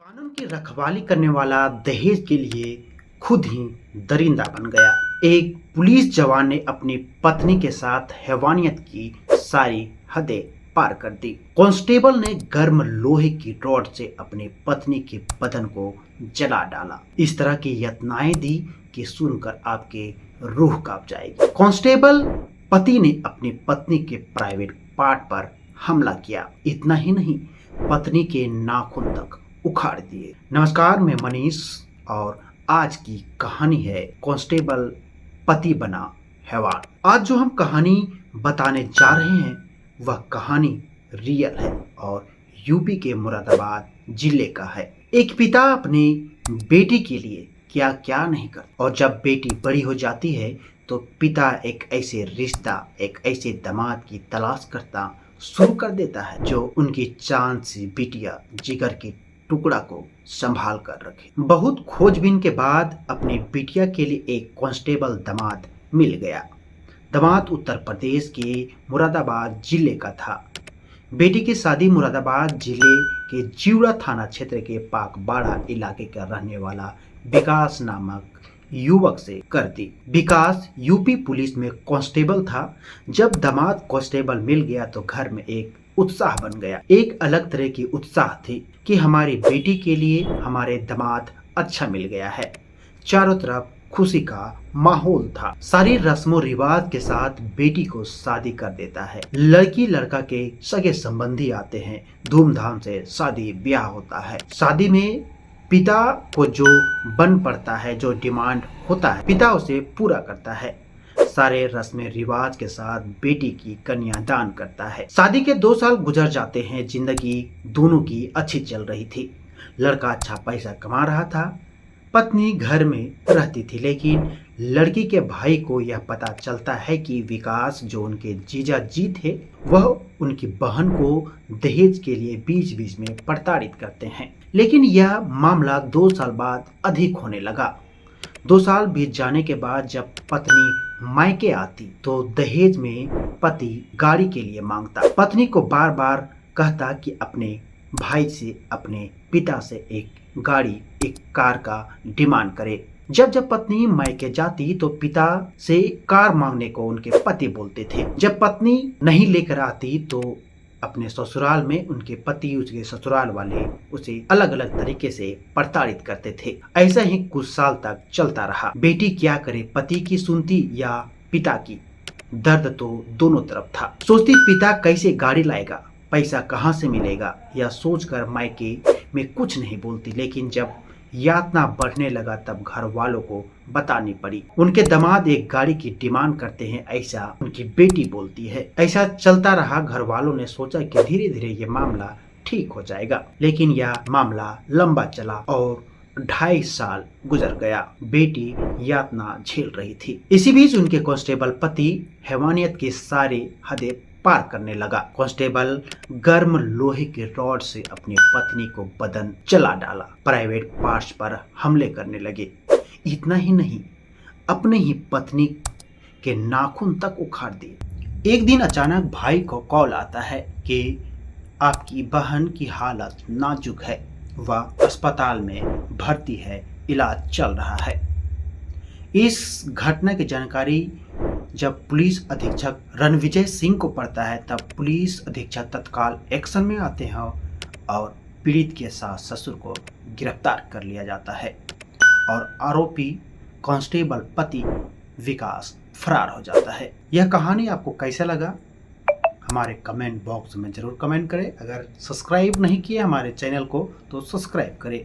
कानून की रखवाली करने वाला दहेज के लिए खुद ही दरिंदा बन गया। एक पुलिस जवान ने अपनी पत्नी के साथ हैवानियत की सारी हदें पार कर दी। कांस्टेबल ने गर्म लोहे की रॉड से अपनी पत्नी के बदन को जला डाला। इस तरह की यातनाएं दी कि सुनकर आपके रूह कांप जाएगी। कांस्टेबल पति ने अपनी पत्नी के प्राइवेट पार्ट पर हमला किया। इतना ही नहीं, पत्नी के नाखून तक उखाड़ दिए। नमस्कार, मैं मनीष और आज की कहानी है कांस्टेबल पति बना हैवान। आज जो हम कहानी बताने जा रहे हैं वह कहानी रियल है और यूपी के मुरादाबाद जिले का है। एक पिता अपनी बेटी के लिए क्या क्या नहीं करता, और जब बेटी बड़ी हो जाती है तो पिता एक ऐसे रिश्ता, एक ऐसे दामाद की तलाश करता शुरू कर देता है जो उनकी चांद सी बिटिया जिगर की टुकड़ा को संभाल कर रखे। बहुत खोजबीन के बाद अपनी बिटिया के लिए एक कांस्टेबल दामाद मिल गया। दामाद उत्तर प्रदेश के मुरादाबाद जिले का था। बेटी की शादी मुरादाबाद जिले के जिउड़ा थाना क्षेत्र के पाकबाड़ा इलाके का रहने वाला विकास नामक युवक से कर दी। विकास यूपी पुलिस में कांस्टेबल था। जब दामाद कांस्टेबल मिल गया तो घर में एक उत्साह बन गया। एक अलग तरह की उत्साह थी कि हमारी बेटी के लिए हमारे दामाद अच्छा मिल गया है। चारों तरफ खुशी का माहौल था। सारी रस्मों रिवाज के साथ बेटी को शादी कर देता है। लड़की लड़का के सगे संबंधी आते हैं, धूमधाम से शादी ब्याह होता है। शादी में पिता को जो बन पड़ता है, जो डिमांड होता है, पिता उसे पूरा करता है। सारे रस्में रिवाज के साथ बेटी की कन्यादान करता है। शादी के 2 साल गुजर जाते हैं। जिंदगी दोनों की अच्छी चल रही थी। लड़का अच्छा पैसा कमा रहा था, पत्नी घर में रहती थी। लेकिन लड़की के भाई को यह पता चलता है कि विकास, जो उनके जीजा जी थे, वह उनकी बहन को दहेज के लिए बीच बीच में प्रताड़ित करते हैं। लेकिन यह मामला 2 साल बाद अधिक होने लगा। 2 साल बीत जाने के बाद जब पत्नी मायके आती तो दहेज में पति गाड़ी के लिए मांगता। पत्नी को बार बार कहता कि अपने भाई से, अपने पिता से एक गाड़ी, एक कार का डिमांड करे। जब जब पत्नी मायके जाती तो पिता से कार मांगने को उनके पति बोलते थे। जब पत्नी नहीं लेकर आती तो अपने ससुराल में उनके पति, उसके ससुराल वाले उसे अलग अलग तरीके से प्रताड़ित करते थे। ऐसा ही कुछ साल तक चलता रहा। बेटी क्या करे, पति की सुनती या पिता की? दर्द तो दोनों तरफ था। सोचती पिता कैसे गाड़ी लाएगा, पैसा कहाँ से मिलेगा, यह सोचकर मायके में कुछ नहीं बोलती। लेकिन जब यातना बढ़ने लगा तब घर वालों को बतानी पड़ी। उनके दामाद एक गाड़ी की डिमांड करते हैं, ऐसा उनकी बेटी बोलती है। ऐसा चलता रहा। घर वालों ने सोचा कि धीरे धीरे ये मामला ठीक हो जाएगा। लेकिन यह मामला लंबा चला और 2.5 साल गुजर गया। बेटी यातना झेल रही थी। इसी बीच उनके कांस्टेबल पति हैवानियत के सारे हदें पार करने लगा। कांस्टेबल गर्म लोहे के रॉड से अपनी पत्नी को बदन जला डाला, प्राइवेट पार्ट्स पर हमले करने लगे। इतना ही नहीं, अपने ही पत्नी के नाखून तक उखाड़ दिए। एक दिन अचानक भाई को कॉल आता है कि आपकी बहन की हालत नाजुक है, वह अस्पताल में भर्ती है, इलाज चल रहा है। इस घटना की जानकारी जब पुलिस अधीक्षक रणविजय सिंह को पड़ता है तब पुलिस अधीक्षक तत्काल एक्शन में आते हैं और पीड़ित के सास ससुर को गिरफ्तार कर लिया जाता है और आरोपी कांस्टेबल पति विकास फरार हो जाता है। यह कहानी आपको कैसा लगा हमारे कमेंट बॉक्स में जरूर कमेंट करें। अगर सब्सक्राइब नहीं किए हमारे चैनल को तो सब्सक्राइब करें।